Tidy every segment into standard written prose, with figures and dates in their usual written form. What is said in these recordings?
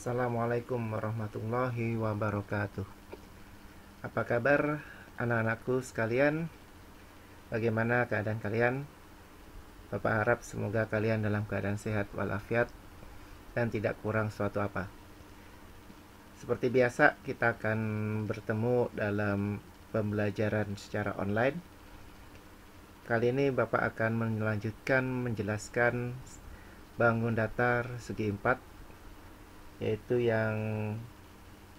Assalamualaikum warahmatullahi wabarakatuh. Apa kabar anak-anakku sekalian? Bagaimana keadaan kalian? Bapak harap semoga kalian dalam keadaan sehat walafiat dan tidak kurang suatu apa. Seperti biasa, kita akan bertemu dalam pembelajaran secara online. Kali ini Bapak akan melanjutkan menjelaskan bangun datar segi 4, yaitu yang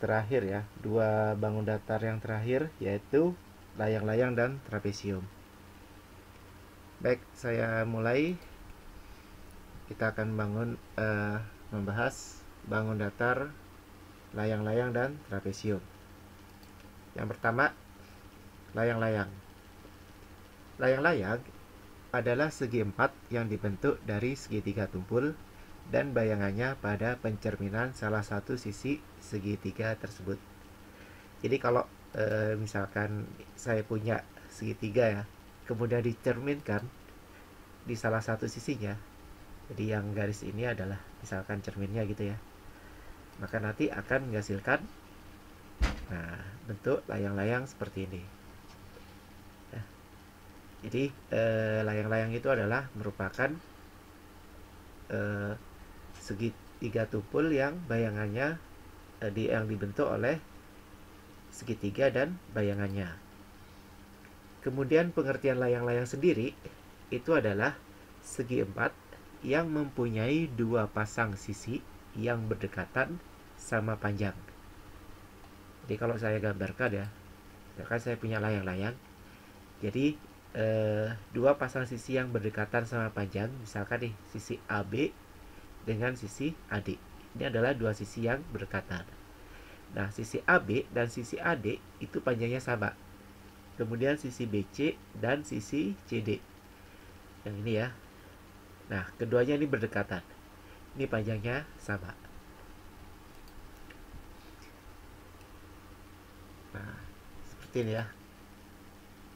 terakhir ya, dua bangun datar yang terakhir, yaitu layang-layang dan trapesium. Baik, saya mulai. Kita akan membahas bangun datar, layang-layang dan trapesium. Yang pertama, layang-layang. Layang-layang adalah segi 4 yang dibentuk dari segitiga tumpul dan bayangannya pada pencerminan salah satu sisi segitiga tersebut. Jadi kalau misalkan saya punya segitiga ya, kemudian dicerminkan di salah satu sisinya, jadi yang garis ini adalah misalkan cerminnya gitu ya, maka nanti akan menghasilkan bentuk layang-layang seperti ini. Jadi layang-layang itu adalah merupakan segitiga tumpul yang bayangannya yang dibentuk oleh segitiga dan bayangannya. Kemudian pengertian layang-layang sendiri itu adalah segi 4 yang mempunyai dua pasang sisi yang berdekatan sama panjang. Jadi kalau saya gambarkan ya, misalkan saya punya layang-layang, jadi dua pasang sisi yang berdekatan sama panjang, misalkan nih sisi AB dengan sisi AD. Ini adalah dua sisi yang berdekatan. Nah, sisi AB dan sisi AD itu panjangnya sama. Kemudian sisi BC dan sisi CD. Yang ini ya. Nah, keduanya ini berdekatan. Ini panjangnya sama. Nah, seperti ini ya.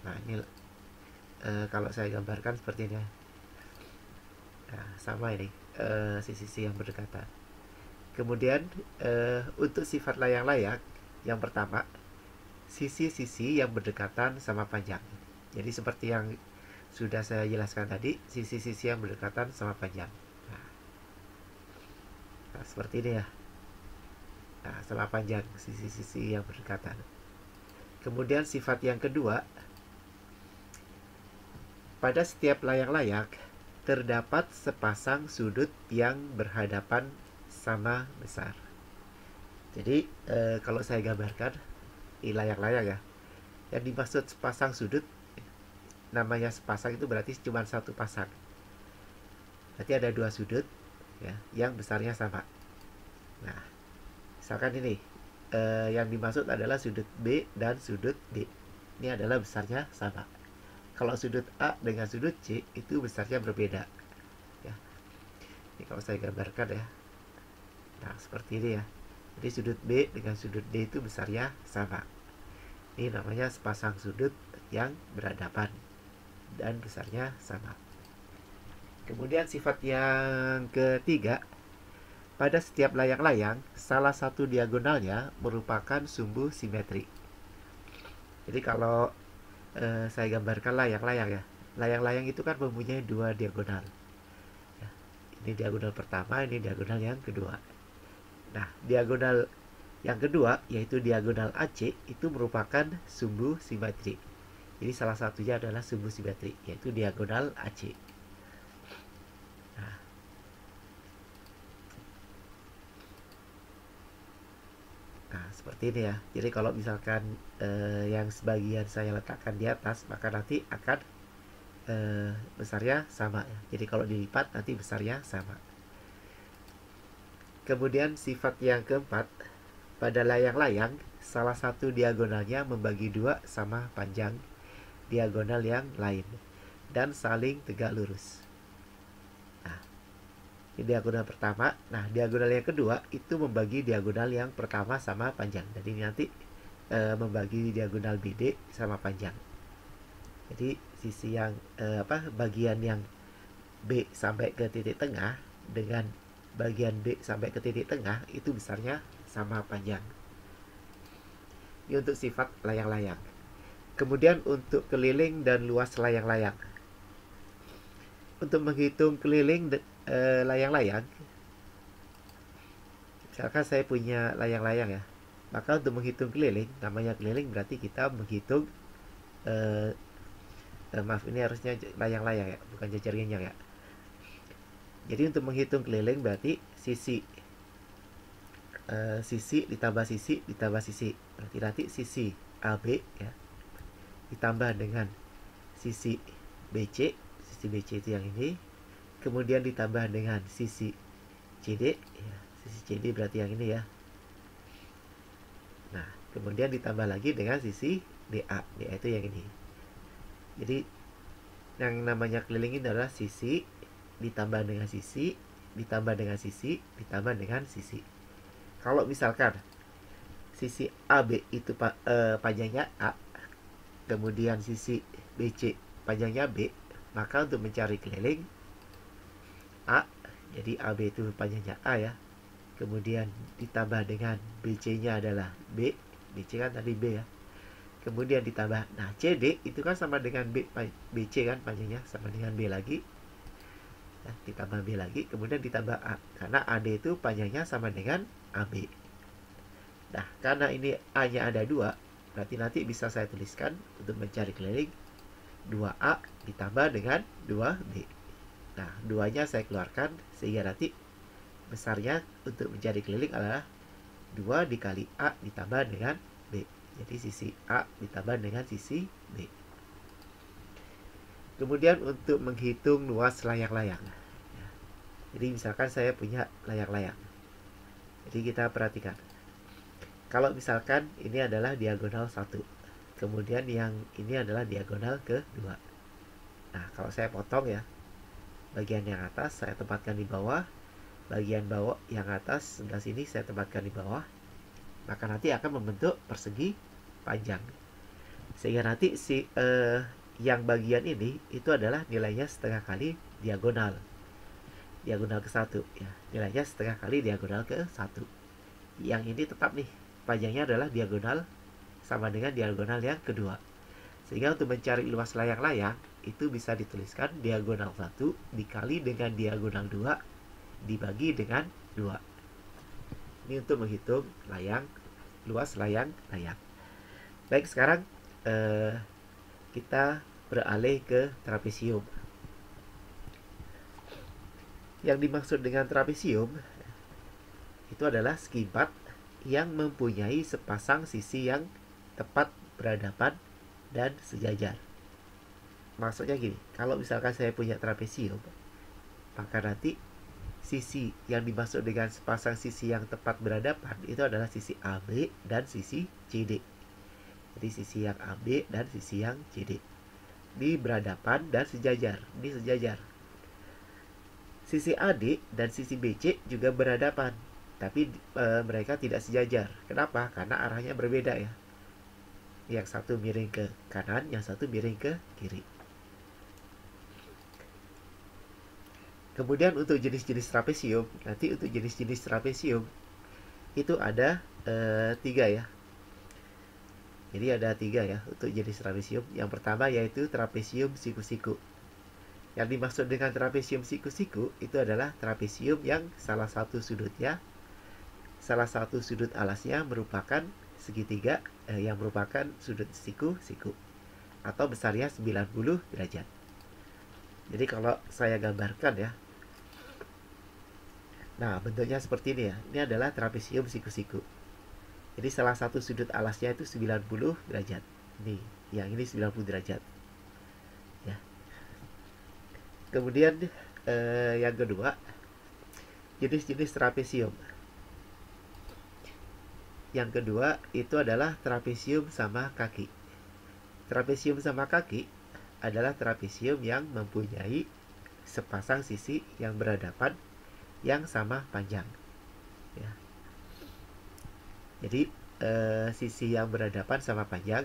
Nah, ini kalau saya gambarkan seperti ini ya. Nah, sama ini sisi-sisi yang berdekatan. Kemudian untuk sifat layang-layang, yang pertama, sisi-sisi yang berdekatan sama panjang. Jadi seperti yang sudah saya jelaskan tadi, sisi-sisi yang berdekatan sama panjang. Nah, seperti ini ya. Nah, sama panjang sisi-sisi yang berdekatan. Kemudian sifat yang kedua, pada setiap layang-layang terdapat sepasang sudut yang berhadapan sama besar. Jadi kalau saya gambarkan di layang-layang ya, yang dimaksud sepasang sudut, namanya sepasang itu berarti cuma satu pasang. Berarti ada dua sudut ya, yang besarnya sama. Nah, misalkan ini yang dimaksud adalah sudut B dan sudut D. Ini adalah besarnya sama. Kalau sudut A dengan sudut C itu besarnya berbeda ya. Ini kalau saya gambarkan ya. Nah, seperti ini ya. Jadi sudut B dengan sudut D itu besarnya sama. Ini namanya sepasang sudut yang berhadapan dan besarnya sama. Kemudian sifat yang ketiga, pada setiap layang-layang salah satu diagonalnya merupakan sumbu simetri. Jadi kalau saya gambarkan layang-layang ya, layang-layang itu kan mempunyai dua diagonal ya. Ini diagonal pertama, ini diagonal yang kedua. Nah, diagonal yang kedua yaitu diagonal AC itu merupakan sumbu simetri. Jadi salah satunya adalah sumbu simetri, yaitu diagonal AC. Nah, seperti ini ya. Jadi kalau misalkan yang sebagian saya letakkan di atas, maka nanti akan besarnya sama ya. Jadi kalau dilipat nanti besarnya sama. Kemudian sifat yang keempat, pada layang-layang salah satu diagonalnya membagi dua sama panjang diagonal yang lain dan saling tegak lurus. Nah, ini diagonal pertama. Nah, diagonal yang kedua itu membagi diagonal yang pertama sama panjang. Jadi nanti membagi diagonal BD sama panjang. Jadi sisi yang bagian yang B sampai ke titik tengah dengan bagian B sampai ke titik tengah itu besarnya sama panjang. Ini untuk sifat layang-layang. Kemudian untuk keliling dan luas layang-layang. Untuk menghitung keliling layang-layang, misalkan saya punya layang-layang ya, maka untuk menghitung keliling, namanya keliling berarti kita menghitung maaf, ini harusnya layang-layang ya, bukan jajar genjang ya. Jadi untuk menghitung keliling berarti sisi ditambah sisi, berarti nanti sisi AB ya ditambah dengan sisi BC itu yang ini, kemudian ditambah dengan sisi CD ya, sisi CD berarti yang ini ya. Nah, kemudian ditambah lagi dengan sisi DA itu yang ini. Jadi yang namanya keliling ini adalah sisi ditambah dengan sisi ditambah dengan sisi ditambah dengan sisi. Kalau misalkan sisi AB itu panjangnya A, kemudian sisi BC panjangnya B, maka untuk mencari keliling A, jadi AB itu panjangnya A ya, kemudian ditambah dengan BC-nya adalah B, BC kan tadi B ya, kemudian ditambah, nah CD itu kan sama dengan BC kan panjangnya sama dengan B lagi, nah, ditambah B lagi, kemudian ditambah A, karena AD itu panjangnya sama dengan AB. Nah, karena ini A-nya ada 2, berarti nanti bisa saya tuliskan untuk mencari keliling 2A ditambah dengan 2B. Nah, 2-nya saya keluarkan sehingga nanti besarnya untuk mencari keliling adalah 2 dikali A ditambah dengan B. Jadi sisi A ditambah dengan sisi B. Kemudian untuk menghitung luas layang-layang. Jadi misalkan saya punya layang-layang. Jadi kita perhatikan. Kalau misalkan ini adalah diagonal 1, kemudian yang ini adalah diagonal kedua. Nah, kalau saya potong ya, bagian yang atas saya tempatkan di bawah, bagian bawah yang atas sebelah sini saya tempatkan di bawah, maka nanti akan membentuk persegi panjang. Sehingga nanti yang bagian ini itu adalah nilainya setengah kali diagonal ke 1 ya, nilainya setengah kali diagonal ke 1. Yang ini tetap nih, panjangnya adalah diagonal sama dengan diagonal yang kedua. Sehingga untuk mencari luas layang-layang itu bisa dituliskan diagonal 1 dikali dengan diagonal 2 dibagi dengan 2. Ini untuk menghitung luas layang-layang. Baik, sekarang kita beralih ke trapesium. Yang dimaksud dengan trapesium itu adalah segi 4 yang mempunyai sepasang sisi yang tepat berhadapan dan sejajar. Maksudnya gini, kalau misalkan saya punya trapesium, maka nanti sisi yang dimaksud dengan sepasang sisi yang tepat berhadapan itu adalah sisi AB dan sisi CD. Jadi sisi yang AB dan sisi yang CD. Ini berhadapan dan sejajar. Ini sejajar. Sisi AD dan sisi BC juga berhadapan, tapi mereka tidak sejajar. Kenapa? Karena arahnya berbeda ya. Yang satu miring ke kanan, yang satu miring ke kiri. Kemudian untuk jenis-jenis trapesium, nanti untuk jenis-jenis trapesium itu ada 3 ya. Jadi ada 3 ya untuk jenis trapesium. Yang pertama yaitu trapesium siku-siku. Yang dimaksud dengan trapesium siku-siku itu adalah trapesium yang salah satu sudut alasnya merupakan segitiga yang merupakan sudut siku-siku atau besarnya 90 derajat. Jadi kalau saya gambarkan ya, nah bentuknya seperti ini ya. Ini adalah trapesium siku-siku. Jadi salah satu sudut alasnya itu 90 derajat. Nih, yang ini 90 derajat. Ya. Kemudian yang kedua, jenis-jenis trapesium. Yang kedua itu adalah trapesium sama kaki. Trapesium sama kaki adalah trapesium yang mempunyai sepasang sisi yang berhadapan yang sama panjang. Ya. Jadi sisi yang berhadapan sama panjang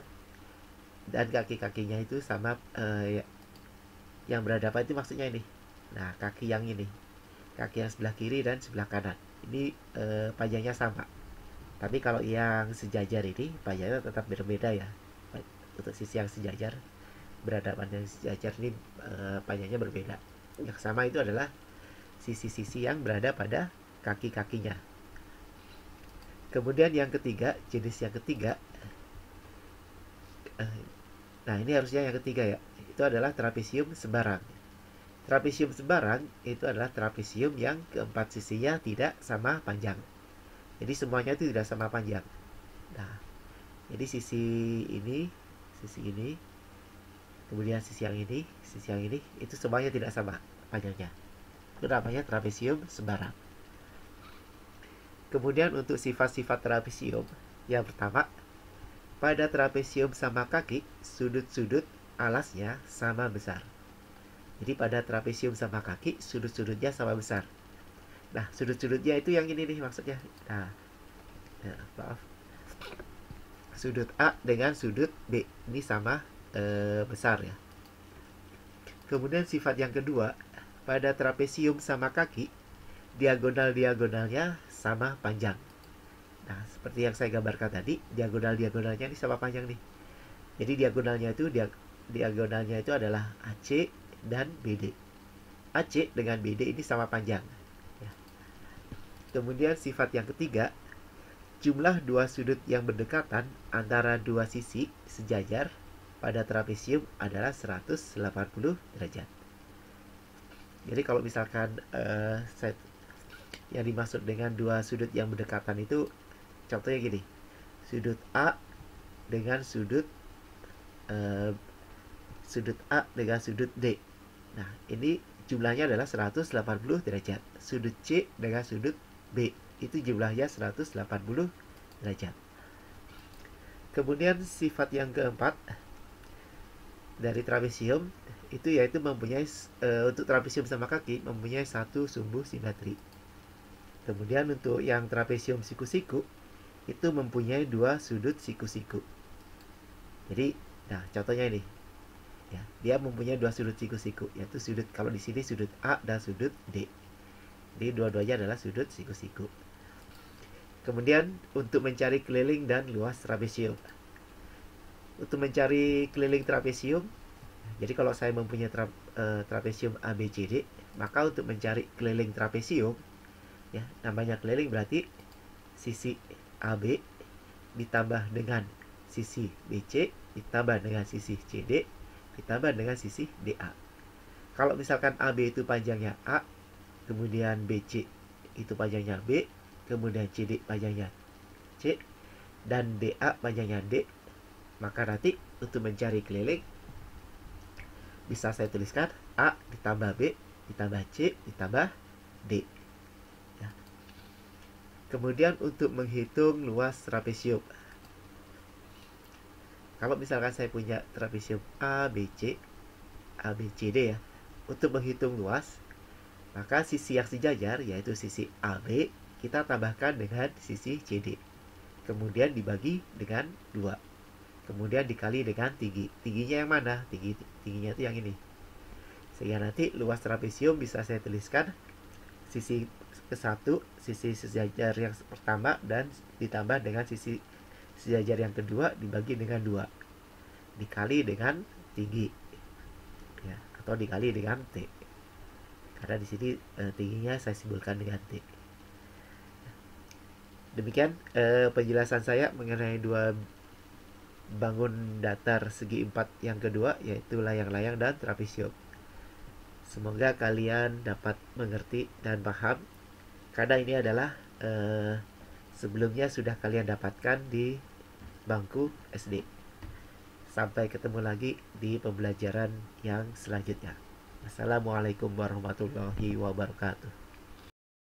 dan kaki-kakinya itu sama yang berhadapan itu maksudnya ini. Nah, kaki yang ini. kaki yang sebelah kiri dan sebelah kanan. Ini panjangnya sama. Tapi kalau yang sejajar ini panjangnya tetap berbeda ya. Untuk sisi yang sejajar, berhadapan dengan sejajar ini panjangnya berbeda. Yang sama itu adalah sisi-sisi yang berada pada kaki-kakinya. Kemudian yang ketiga, jenis yang ketiga, nah ini harusnya yang ketiga ya, itu adalah trapesium sembarang. Trapesium sembarang itu adalah trapesium yang keempat sisinya tidak sama panjang. Jadi semuanya itu tidak sama panjang. Nah, jadi sisi ini, kemudian sisi yang ini, itu semuanya tidak sama panjangnya. Itu namanya trapesium sembarang. Kemudian untuk sifat-sifat trapesium, yang pertama, pada trapesium sama kaki, sudut-sudut alasnya sama besar. Jadi pada trapesium sama kaki, sudut-sudutnya sama besar. Nah, sudut-sudutnya itu yang ini nih maksudnya. Nah, maaf. Sudut A dengan sudut B ini sama besar ya. Kemudian sifat yang kedua, pada trapesium sama kaki, diagonal-diagonalnya sama panjang. Nah, seperti yang saya gambarkan tadi, diagonal-diagonalnya ini sama panjang nih. Jadi diagonalnya itu adalah AC dan BD. AC dengan BD ini sama panjang. Ya. Kemudian sifat yang ketiga, jumlah dua sudut yang berdekatan antara dua sisi sejajar pada trapesium adalah 180 derajat. Jadi kalau misalkan yang dimaksud dengan dua sudut yang berdekatan itu, contohnya gini, sudut A dengan sudut A dengan sudut D. Nah, ini jumlahnya adalah 180 derajat. Sudut C dengan sudut B itu jumlahnya 180 derajat. Kemudian sifat yang keempat dari trapesium itu yaitu mempunyai untuk trapesium sama kaki mempunyai satu sumbu simetri. Kemudian untuk yang trapesium siku-siku itu mempunyai dua sudut siku-siku. Jadi, nah contohnya ini, ya, dia mempunyai dua sudut siku-siku, yaitu sudut, kalau di sini sudut A dan sudut D. Jadi dua-duanya adalah sudut siku-siku. Kemudian untuk mencari keliling dan luas trapesium. Untuk mencari keliling trapesium, jadi kalau saya mempunyai trapesium ABCD, maka untuk mencari keliling trapesium, ya, namanya keliling berarti sisi AB ditambah dengan sisi BC ditambah dengan sisi CD ditambah dengan sisi DA. Kalau misalkan AB itu panjangnya A, kemudian BC itu panjangnya B, kemudian CD panjangnya C, dan DA panjangnya D, maka nanti untuk mencari keliling bisa saya tuliskan A ditambah B ditambah C ditambah D. Ya. Kemudian untuk menghitung luas trapesium, kalau misalkan saya punya trapesium ABC, ABCD ya, untuk menghitung luas, maka sisi yang sejajar yaitu sisi AB kita tambahkan dengan sisi CD, kemudian dibagi dengan 2, kemudian dikali dengan tinggi. Tingginya yang mana? Tingginya itu yang ini. Sehingga nanti luas trapesium bisa saya tuliskan sisi ke-1, sisi sejajar yang pertama, dan ditambah dengan sisi sejajar yang kedua dibagi dengan 2, dikali dengan tinggi, ya, atau dikali dengan T. Karena di sini tingginya saya simbolkan dengan T. Demikian penjelasan saya mengenai dua bangun datar segi 4 yang kedua, yaitu layang-layang dan trapesium. Semoga kalian dapat mengerti dan paham, karena ini adalah sebelumnya sudah kalian dapatkan di bangku SD. Sampai ketemu lagi di pembelajaran yang selanjutnya. Assalamualaikum warahmatullahi wabarakatuh.